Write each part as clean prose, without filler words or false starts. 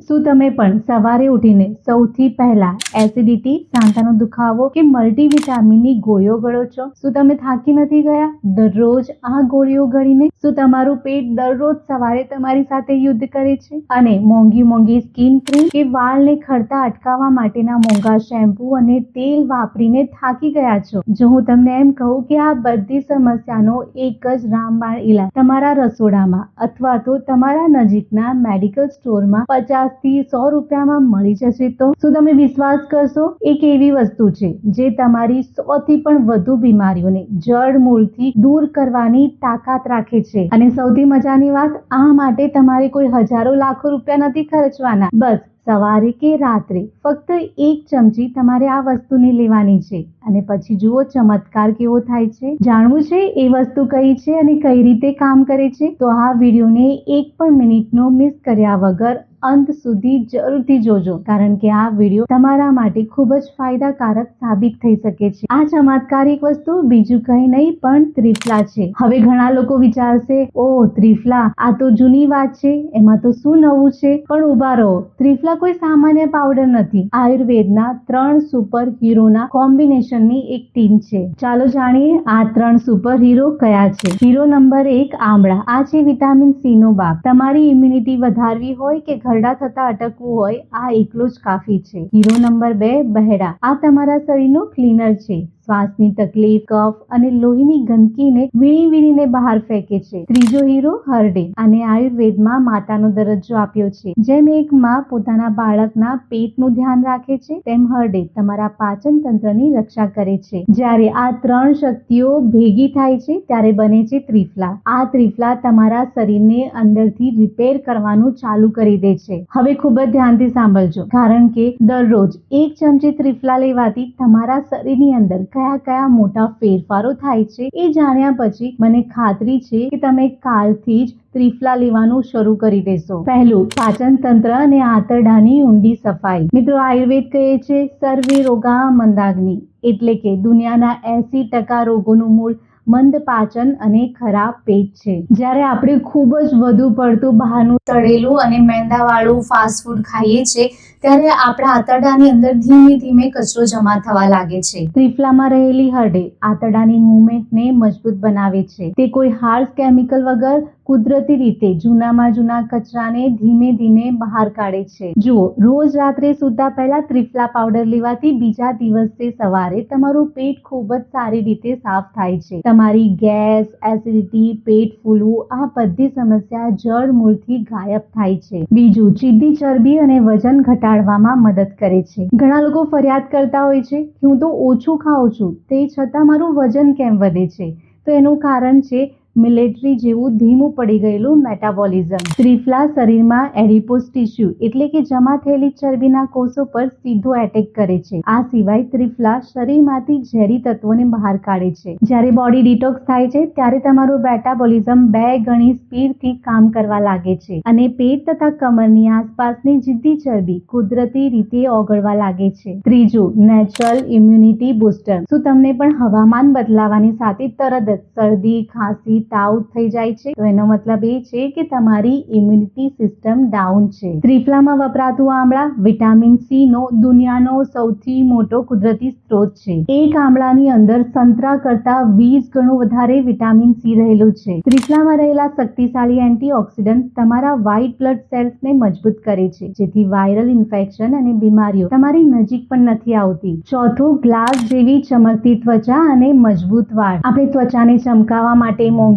શું તમે પણ સવારે ઉઠીને સૌથી પહેલા એસિડિટી, સાંધાનો દુખાવો કે મલ્ટીવિટામિનની ગોળીઓ ગળો છો? શું તમે થાકી નથી ગયા દરરોજ આ ગોળીઓ ગળીને? શું તમારું પેટ દરરોજ સવારે તમારી સાથે યુદ્ધ કરે છે? અને મોંઘી સ્કિન ક્રીમ કે વાળને ખરતા અટકાવવા માટેના મોંઘા શેમ્પૂ અને તેલ વાપરીને થાકી ગયા છો? જો હું તમને એમ કહું કે આ બધી સમસ્યાનો એક જ રામબાણ ઈલાજ તમારા રસોડામાં અથવા તો તમારા નજીકના મેડિકલ સ્ટોરમાં 50 થી 100 રૂપિયામાં મળી જશે, તો શું તમે વિશ્વાસ કરશો? એક એવી વસ્તુ છે જે તમારી 100 થી પણ વધુ બીમારીઓને જડ મૂળથી દૂર કરવાની તાકાત રાખે છે. અને સૌથી મજાની વાત, આ માટે તમારે કોઈ હજારો લાખો રૂપિયા નથી ખર્ચવાના. બસ સવારે કે રાત્રે ફક્ત 1 ચમચી તમારે આ વસ્તુને લેવાની છે અને પછી જુઓ ચમત્કાર કેવો થાય છે. જાણવું છે એ વસ્તુ કઈ છે અને કઈ રીતે કામ કરે છે? તો આ વિડીયોને 1 પણ મિનિટનો મિસ કર્યા વગર અંત સુધી જરૂરથી જોજો, કારણ કે આ વિડીયો તમારા માટે ખૂબ જ ફાયદાકારક સાબિત થઈ શકે છે. આ ચમત્કારિક વસ્તુ બીજું કંઈ નહીં પણ ત્રિફલા છે. હવે ઘણા લોકો વિચારશે, ઓહ ત્રિફલા, આ તો જૂની વાત છે, એમાં તો શું નવું છે? પણ ઉભા રહો, ત્રિફલા કોઈ સામાન્ય પાવડર નથી. આયુર્વેદના 3 સુપર હીરોના કોમ્બિનેશનની એક ટીમ છે. ચાલો જાણીએ આ 3 સુપર હીરો કયા છે. Hero number 1, આમળા. આ છે વિટામિન સી નો બાપ. તમારી ઇમ્યુનિટી વધારવી હોય કે ઘરડા થતા અટકવું હોય, આ એકલો જ કાફી છે. Hero number 2, બહેડા. આ તમારા શરીરનો ક્લીનર છે. શ્વાસની તકલીફ, કફ અને લોહીની ગંદકીને વીણીને બહાર ફેંકે છે. ત્રીજો હીરો, હરડે. આને આયુર્વેદમાં માતાનો દરજ્જો આપ્યો છે. જેમ એક માં પોતાના બાળકના પેટનું ધ્યાન રાખે છે, તેમ હરડે તમારા પાચન તંત્રની રક્ષા કરે છે. જ્યારે આ 3 શક્તિઓ ભેગી થાય છે ત્યારે બને છે ત્રિફલા. આ ત્રિફલા તમારા શરીરને અંદરથી રિપેર કરવાનું ચાલુ કરી દે છે. હવે ખૂબ જ ધ્યાનથી સાંભળજો, કારણ કે દરરોજ 1 ચમચી ત્રિફલા લેવાથી તમારા શરીરની અંદર કયા મોટા ફેરફારો થાય છે એ જાણ્યા પછી મને ખાતરી છે કે તમે કાલથી જ ત્રિફલા લેવાનું શરૂ કરી દેશો. પહેલું, પાચન તંત્ર અને આંતરડાની ઊંડી સફાઈ. મિત્રો, આયુર્વેદ કહે છે સર્વે રોગા મંદાગ્નિ, એટલે કે દુનિયાના 80% રોગોનું મૂળ મંદ પાચન અને ખરાબ પેટ છે. જ્યારે આપણે ખૂબ જ વધુ પડતું બહારનું તળેલું અને મેંદાવાળું ફાસ્ટ ફૂડ ખાઈએ છીએ ત્યારે આપણા આંતરડાની અંદર ધીમે કચરો જમા થવા લાગે છે. ત્રિફલામાં રહેલી હરડે આંતરડાની મૂવમેન્ટને મજબૂત બનાવે છે. તે કોઈ હાર્શ કેમિકલ વગર કુદરતી રીતે જૂના કચરાને ધીમે બહાર કાઢે છે. જુઓ, રોજ રાત્રે સૂતા પહેલા ત્રિફલા પાવડર લેવાથી બીજા દિવસે સવારે તમારું પેટ ખૂબ જ સારી રીતે સાફ થાય છે. તમારી ગેસ, એસિડિટી, પેટ ફૂલવું, આ બધી સમસ્યા જડ મૂળથી ગાયબ થાય છે. બીજું, સીધી ચરબી અને વજન ઘટાડવામાં મદદ કરે છે. ઘણા લોકો ફરિયાદ કરતા હોય છે કે હું તો ઓછું ખાઉં છું, તે છતાં મારું વજન કેમ વધે છે? તો એનું કારણ છે મિલિટરી જેવું ધીમું પડી ગયેલું મેટાબોલિઝમ. ત્રિફલા શરીરમાં એડિપોઝ ટિશ્યુ એટલે કે જમા થયેલી ચરબીના કોષો પર સીધો એટેક કરે છે. આ સિવાય ત્રિફલા શરીરમાંથી ઝેરી તત્વોને બહાર કાઢે છે. જ્યારે બોડી ડિટોક્સ થાય છે ત્યારે તમારું મેટાબોલિઝમ 2 ગણી સ્પીડથી કામ કરવા લાગે છે અને પેટ તથા કમરની આસપાસની જિદ્દી ચરબી કુદરતી રીતે ઓગળવા લાગે છે. ત્રીજું, નેચરલ ઇમ્યુનિટી બૂસ્ટર. શું તમને પણ હવામાન બદલાવાની સાથે તરત જ શરદી, ખાંસી, તાવ થઈ જાય છે? તો એનો મતલબ એ છે કે તમારી ઇમ્યુનિટી સિસ્ટમ ડાઉન છે. ત્રિફલામાં વપરાતું આમળા વિટામિન સી નો દુનિયાનો સૌથી મોટો કુદરતી સ્ત્રોત છે. એક આમળાની અંદર સંતરા કરતા 20 ગણું વધારે વિટામિન સી રહેલું છે. ત્રિફલામાં રહેલા શક્તિશાળી એન્ટીઓક્સિડન્ટ તમારા વ્હાઇટ બ્લડ સેલ્સને મજબૂત કરે છે, જેથી વાયરલ ઇન્ફેક્શન અને બીમારીઓ તમારી નજીક પણ નથી આવતી. ચોથું, ગ્લાસ જેવી ચમકતી ત્વચા અને મજબૂત વાળ. આપણે ત્વચાને ચમકાવવા માટે મોંઘી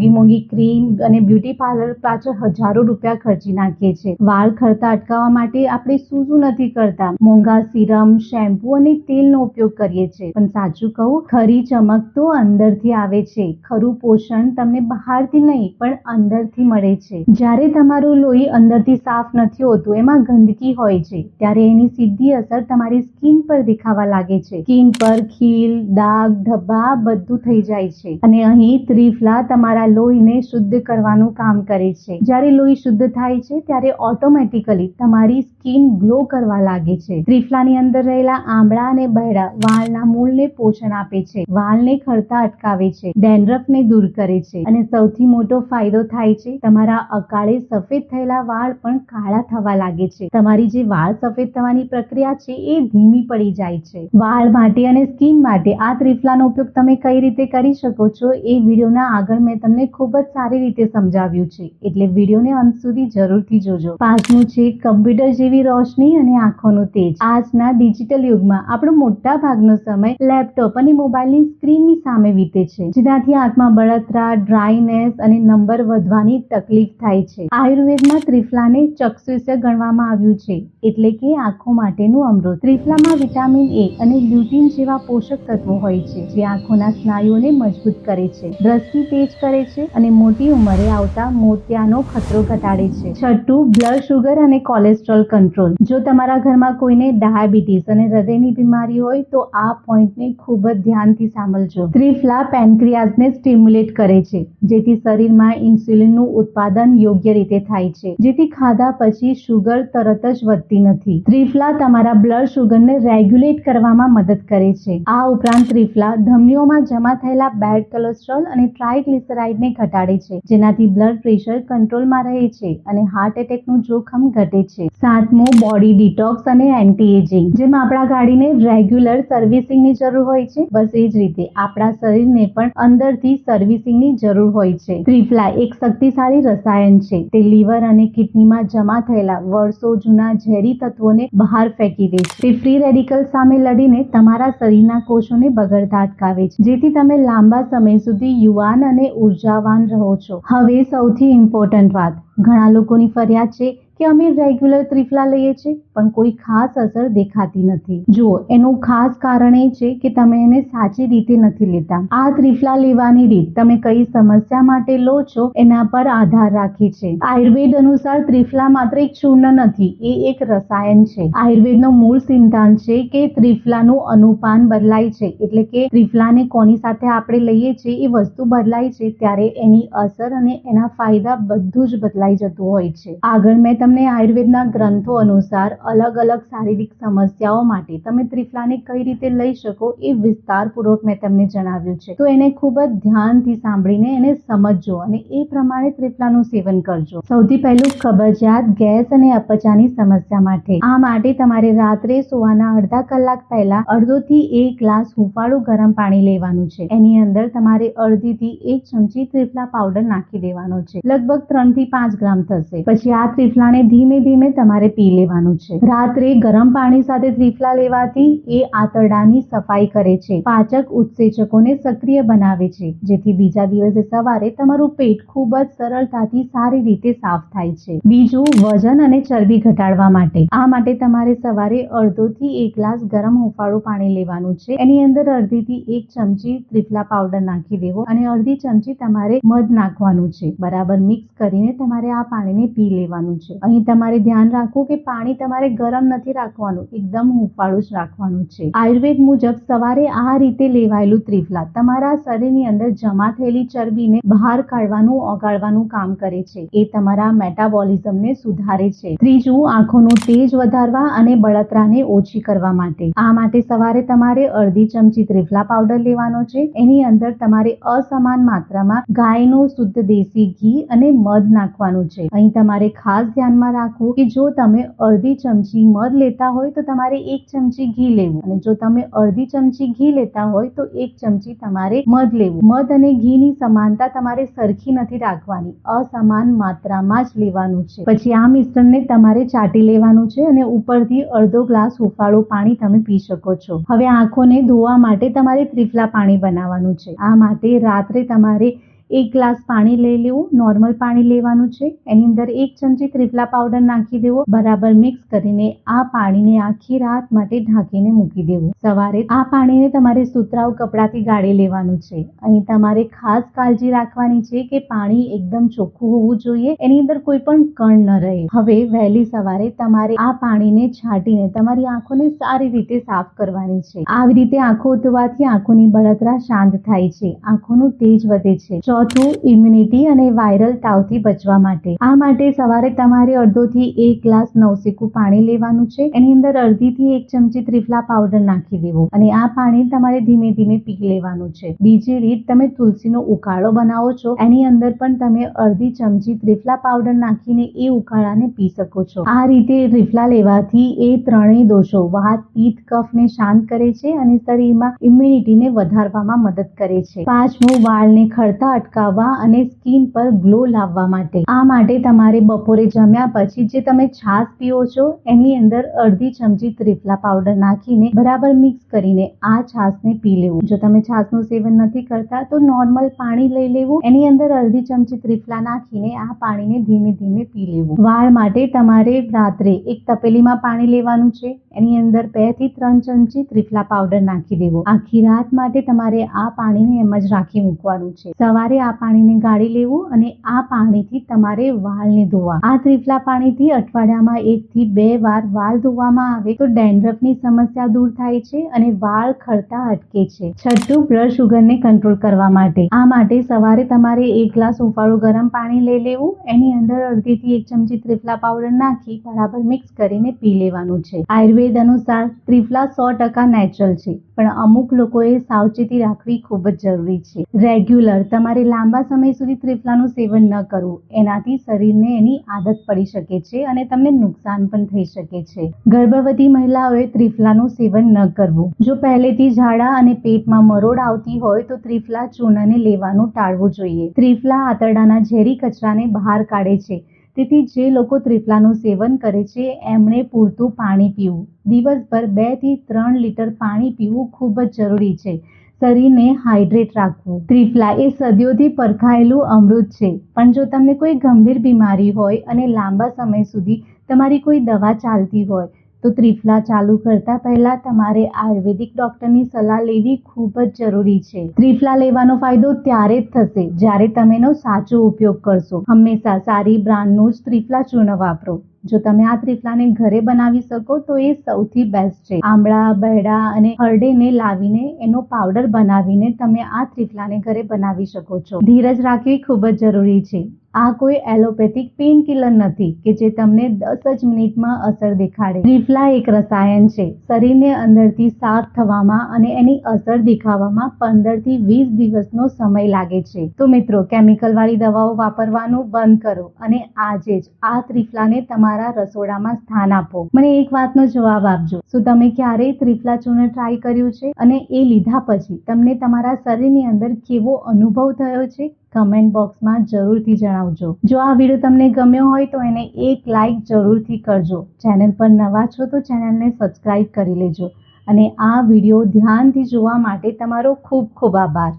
ક્રીમ અને બ્યુટી પાર્લર પાછળ હજારો રૂપિયા ખર્ચી નાખીએ છીએ. વાળ ખરતા અટકાવવા માટે આપણે શું નથી કરતા, મોંઘા સિરમ, શેમ્પૂ અને તેલનો ઉપયોગ કરીએ છીએ. પણ સાચું કહું, ખરી ચમક તો અંદરથી આવે છે. ખરું પોષણ તમને બહારથી નહીં પણ અંદરથી મળે છે. જ્યારે તમારું લોહી અંદરથી સાફ નથી હોતું, એમાં ગંદકી હોય છે, ત્યારે એની સીધી અસર તમારી સ્કિન પર દેખાવા લાગે છે. સ્કિન પર ખીલ, ડાઘ, ધબ્બા બધું થઈ જાય છે. અને અહીં ત્રિફલા તમારા તમારા લોહીને શુદ્ધ કરવાનું કામ કરે છે. જ્યારે લોહી શુદ્ધ થાય છે ત્યારે ઓટોમેટિકલી તમારી સ્કિન ગ્લો કરવા લાગે છે. ત્રિફલાની અંદર રહેલા આંબળા અને બૈડા વાળના મૂળને પોષણ આપે છે, વાળને ખરતા અટકાવે છે, ડેન્ડ્રફને દૂર કરે છે અને સૌથી મોટો ફાયદો થાય છે, તમારા અકાળે સફેદ થયેલા વાળ પણ કાળા થવા લાગે છે. તમારી જે વાળ સફેદ થવાની પ્રક્રિયા છે એ ધીમી પડી જાય છે. વાળ માટે અને સ્કિન માટે આ ત્રિફલાનો ઉપયોગ તમે કઈ રીતે કરી શકો છો એ વિડીયોના આગળ મેં તમને ખૂબ જ સારી રીતે સમજાવ્યું છે, એટલે વિડીયોને અંત સુધી જરૂરથી જોજો. પાંચમું છે કમ્પ્યુટર જેવી રોશની અને આંખોનું તેજ. આજના ડિજિટલ યુગમાં આપણો મોટા ભાગનો સમય લેપટોપ અને મોબાઈલની સ્ક્રીનની સામે વીતે છે, જેનાથી આંખમાં બળતરા, ડ્રાયનેસ અને નંબર વધવાની તકલીફ થાય છે. આયુર્વેદમાં ત્રિફલાને ચક્ષુષ્ય ગણવામાં આવ્યું છે, એટલે કે આંખો માટેનું અમૃત. ત્રિફલામાં વિટામિન એ અને લ્યુટીન જેવા પોષક તત્વો હોય છે, જે આંખોના સ્નાયુઓને મજબૂત કરે છે, દ્રષ્ટિ તેજ કરે છે અને મોટી ઉંમરે આવતા મોતિયાનો ખતરો ઘટાડે છે. છઠ્ઠું, બ્લડ શુગર અને કોલેસ્ટ્રોલ કંટ્રોલ. જો તમારા ઘરમાં કોઈને ડાયાબિટીસ અને હૃદયની બીમારી હોય તો આ પોઈન્ટને ખૂબ જ ધ્યાનથી સાંભળજો. ત્રિફલા પેનક્રિયાઝને સ્ટિમ્યુલેટ કરે છે, જેથી શરીરમાં ઇન્સ્યુલિનનું ઉત્પાદન યોગ્ય રીતે થાય છે, જેથી ખાધા પછી શુગર તરત જ વધતી નથી. ત્રિફલા તમારા બ્લડ શુગરને રેગ્યુલેટ કરવામાં મદદ કરે છે. આ ઉપરાંત ત્રિફલા ધમનીઓમાં જમા થયેલા બેડ કોલેસ્ટ્રોલ અને ટ્રાઇગ્લિસરાઇડને ઘટાડે છે, જેનાથી બ્લડ પ્રેશર કંટ્રોલમાં રહે છે અને હાર્ટ એટેકનું જોખમ ઘટે છે. સાતમું, બોડી ડિટોક્સ અને એન્ટી એજિંગ. જેમ આપણા ગાડીને રેગ્યુલર સર્વિસિંગની જરૂર હોય છે, બસ એ જ રીતે આપણા શરીરને પણ અંદરથી સર્વિસિંગની જરૂર હોય છે. ત્રિફલા એક શક્તિશાળી રસાયણ છે. તે લીવર અને કિડનીમાં જમા થયેલા વર્ષો જૂના ઝેરી તત્વોને બહાર ફેંકી દે છે. તે ફ્રી રેડિકલ સામે લડીને તમારા શરીરના કોષોને બગડતા અટકાવે છે, જેથી તમે લાંબા સમય સુધી યુવાન અને ઉર્જાવાન રહો છો. હવે સૌથી ઇમ્પોર્ટન્ટ વાત, ઘણા લોકોની ફરિયાદ છે કે અમે રેગ્યુલર ત્રિફલા લઈએ છીએ પણ કોઈ ખાસ અસર દેખાતી નથી. જુઓ, એનું ખાસ કારણ એ છે કે તમે એને સાચી રીતે નથી લેતા. આ ત્રિફલા લેવાની રીત તમે કઈ સમસ્યા માટે લો છો એના પર આધાર રાખે છે. આયુર્વેદ અનુસાર ત્રિફલા માત્ર એક ચૂર્ણ નથી, એ એક રસાયણ છે. આયુર્વેદનો મૂળ સિદ્ધાંત છે કે ત્રિફલાનું અનુપાન બદલાય છે, એટલે કે ત્રિફલાને કોની સાથે આપણે લઈએ છીએ એ વસ્તુ બદલાય છે ત્યારે એની અસર અને એના ફાયદા બધું જ બદલાઈ જતું હોય છે. આગળ મેં તમને આયુર્વેદના ગ્રંથો અનુસાર અલગ અલગ શારીરિક સમસ્યાઓ માટે તમે ત્રિફલાને કઈ રીતે લઈ શકો એ વિસ્તારપૂર્વક મેં તમને જણાવ્યું છે, તો એને ખૂબ જ ધ્યાનથી સાંભળીને એને સમજજો અને એ પ્રમાણે ત્રિફલાનું સેવન કરજો. સૌથી પહેલું, કબજિયાત, ગેસ અને અપચાની સમસ્યા માટે. આ માટે તમારે રાત્રે સુવાના અડધા કલાક પહેલા અડધો થી 1 ગ્લાસ હુંફાળું ગરમ પાણી લેવાનું છે. એની અંદર તમારે અડધી થી 1 ચમચી ત્રિફલા પાવડર નાખી દેવાનો છે, લગભગ 3 થી 5 ગ્રામ થશે. પછી આ ત્રિફલાને ધીમે ધીમે તમારે પી લેવાનું છે. રાત્રે ગરમ પાણી સાથે ત્રિફલા લેવાથી એ આંતરડાની સફાઈ કરે છે, પાચક ઉત્સેચકોને સક્રિય બનાવે છે, જેથી બીજા દિવસે સવારે તમારું પેટ ખૂબ જ સરળતાથી સારી રીતે સાફ થાય છે. બીજું, વજન અને ચરબી ઘટાડવા માટે. આ માટે તમારે સવારે અડધો થી 1 ગ્લાસ ગરમ હુંફાળું પાણી લેવાનું છે. એની અંદર અડધી થી 1 ચમચી ત્રિફલા પાવડર નાખી દેવો અને અડધી ચમચી તમારે મધ નાખવાનું છે. બરાબર મિક્સ કરીને તમારે આ પાણીને પી લેવાનું છે. અહીં તમારે ધ્યાન રાખવું કે પાણી તમારે ગરમ નથી રાખવાનું, એકદમ હુંફાળું જ રાખવાનું છે. આયુર્વેદ મુજબ સવારે આ રીતે લેવાયેલું ત્રિફલા તમારા શરીરની અંદર જમા થયેલી ચરબીને બહાર કાઢવાનું, ઓગાળવાનું કામ કરે છે. એ તમારા મેટાબોલિઝમને સુધારે છે. ત્રીજું, આંખોનું તેજ વધારવા અને બળતરાને ઓછી કરવા માટે. આ માટે સવારે તમારે અડધી ચમચી ત્રિફલા પાવડર લેવાનો છે. એની અંદર તમારે અસમાન માત્રામાં ગાયનું શુદ્ધ દેશી ઘી અને મધ નાખવાનું છે. અહીં તમારે ખાસ ધ્યાનમાં રાખવું કે જો તમે અડધી ચમચી મધ લેતા હોય તો તમારે 1 ચમચી ઘી લેવું, અને જો તમે અડધી ચમચી ઘી લેતા હોય તો 1 ચમચી તમારે મધ લેવું. મધ અને ઘીની સમાનતા તમારે સરખી નથી રાખવાની, અસમાન માત્રામાં જ લેવાનું છે. પછી આ મિશ્રણને તમારે ચાટી લેવાનું છે અને ઉપરથી અડધો ગ્લાસ હુંફાળું પાણી તમે પી શકો છો. હવે આંખોને ધોવા માટે તમારે ત્રિફલા પાણી બનાવવાનું છે. આ માટે રાત્રે તમારે 1 ગ્લાસ પાણી લઈ લેવું, નોર્મલ પાણી લેવાનું છે. એની અંદર 1 ચમચી ત્રિફલા પાવડર નાખી દેવો, બરાબર મિક્સ કરીને આ પાણીને આખી રાત માટે ઢાંકીને મૂકી દેવું. સવારે આ પાણીને તમારે સુતરાઉ કપડાથી ગાળી લેવાનું છે. અહીં તમારે ખાસ કાળજી રાખવાની છે કે પાણી એકદમ ચોખ્ખું હોવું જોઈએ, એની અંદર કોઈ પણ કણ ન રહે. હવે વહેલી સવારે તમારે આ પાણીને છાંટીને તમારી આંખોને સારી રીતે સાફ કરવાની છે. આવી રીતે આંખો ધોવાથી આંખોની બળતરા શાંત થાય છે, આંખોનું તેજ વધે છે. ચોથું, ઇમ્યુનિટી અને વાયરલ તાવથી બચવા માટે. આ માટે સવારે તમારે અડધોથી 1 ગ્લાસ નવશેકું પાણી લેવાનું છે. એની અંદર અડધીથી 1 ચમચી ત્રિફલા પાવડર નાખી દેવો અને આ પાણી તમારે ધીમે ધીમે પી લેવાનું છે. બીજી રીત, તમે તુલસીનો ઉકાળો બનાવો છો, એની અંદર પણ તમે અડધી ચમચી ત્રિફલા પાવડર નાખીને એ ઉકાળાને પી શકો છો. આ રીતે ત્રિફલા લેવાથી એ ત્રણેય દોષો વાત, પિત્ત, કફને શાંત કરે છે અને શરીરમાં ઇમ્યુનિટીને વધારવામાં મદદ કરે છે. પાંચમું, વાળને ખરતા અટકાવવા અને સ્કિન પર ગ્લો લાવવા માટે. આ માટે તમારે બપોરે જમ્યા પછી જે તમે છાશ પીઓ છો એની અંદર અડધી ચમચી ત્રિફલા પાવડર નાખીને બરાબર મિક્સ કરીને આ છાશને પી લેવું. જો તમે છાશનું સેવન નથી કરતા તો નોર્મલ પાણી લઈ લેવું, એની અંદર અડધી ચમચી ત્રિફલા નાખીને આ પાણીને ધીમે ધીમે પી લેવું. વાળ માટે તમારે રાત્રે એક તપેલીમાં પાણી લેવાનું છે, એની અંદર 2 થી 3 ચમચી ત્રિફલા પાવડર નાખી દેવો. આખી રાત માટે તમારે આ પાણીને એમ જ રાખી મૂકવાનું છે. સવારે આ પાણીને ગાળી લેવું અને આ પાણીથી તમારે વાળને ધોવા. આ ત્રિફલા પાણીથી અઠવાડિયામાં 1 થી 2 વાર વાળ ધોવામાં આવે તો ડેન્ડ્રફની સમસ્યા દૂર થાય છે અને વાળ ખરતા અટકે છે. છઠ્ઠું, બ્લડ શુગરને કંટ્રોલ કરવા માટે. આ માટે સવારે તમારે 1 ગ્લાસ હુંફાળું ગરમ પાણી લઈ લેવું, એની અંદર અડધીથી 1 ચમચી ત્રિફલા પાવડર નાખી બરાબર મિક્સ કરીને પી લેવાનું છે. આયુર્વેદ અનુસાર ત્રિફલા 100% નેચરલ છે, પણ અમુક લોકોએ સાવચેતી રાખવી ખૂબ જ જરૂરી છે. રેગ્યુલર તમારે લાંબા સમય સુધી ત્રિફલાનું સેવન ન કરવું, એનાથી શરીરને એની આદત પડી શકે છે અને તમને નુકસાન પણ થઈ શકે છે. ગર્ભવતી મહિલાઓએ ત્રિફલાનું સેવન ન કરવું. જો પહેલેથી ઝાડા અને પેટમાં મરોડ આવતી હોય તો ત્રિફલા ચૂર્ણને લેવાનું ટાળવું જોઈએ. ત્રિફલા આંતરડાના ઝેરી કચરાને બહાર કાઢે છે, તેથી જે લોકો ત્રિફલાનું સેવન કરે છે એમણે પૂરતું પાણી પીવું. દિવસભર 2 થી 3 લીટર પાણી પીવું ખૂબ જ જરૂરી છે. શરીરને હાઇડ્રેટ રાખવું. ત્રિફલા એ સદીઓથી પરખાયેલું અમૃત છે, પણ જો તમને કોઈ ગંભીર બીમારી હોય અને લાંબા સમય સુધી તમારી કોઈ દવા ચાલતી હોય તો ત્રિફલા ચાલુ કરતા પહેલા તમારે આયુર્વેદિક ડોક્ટરની સલાહ લેવી ખૂબ જ જરૂરી છે. ત્રિફલા લેવાનો ફાયદો ત્યારે જ થશે જ્યારે તમે એનો સાચો ઉપયોગ કરશો. હંમેશા સારી બ્રાન્ડનું જ ત્રિફલા ચૂર્ણ વાપરો. જો તમે આ ત્રિફલાને ઘરે બનાવી શકો તો એ સૌથી બેસ્ટ છે. આમળા, બૈડા અને હરડેને લાવીને એનો પાવડર બનાવીને તમે આ ત્રિફલાને ઘરે બનાવી શકો છો. ધીરજ રાખવી ખૂબ જ જરૂરી છે. આ કોઈ એલોપેથિક પેઇન કિલર નથી કે જે તમને 10 જ મિનિટમાં અસર દેખાડે. ત્રિફલા એક રસાયણ છે. શરીરને અંદરથી સાફ થવામાં અને એની અસર દેખાવામાં 15 થી 20 દિવસનો સમય લાગે છે. તો મિત્રો, કેમિકલવાળી દવાઓ વાપરવાનું બંધ કરો અને આજે જ આ ત્રિફલાને તમારા રસોડામાં સ્થાન આપો. મને એક વાતનો જવાબ આપજો, શું તમે ક્યારેય ત્રિફલા ચૂર્ણ ટ્રાય કર્યું છે અને એ લીધા પછી તમને તમારા શરીરની અંદર કેવો અનુભવ થયો છે? કમેન્ટ બોક્સમાં જરૂરથી જણાવજો. જો આ વિડીયો તમને ગમ્યો હોય તો એને એક લાઈક જરૂરથી કરજો. ચેનલ પર નવા છો તો ચેનલને સબસ્ક્રાઇબ કરી લેજો અને આ વિડીયો ધ્યાનથી જોવા માટે તમારો ખૂબ ખૂબ આભાર.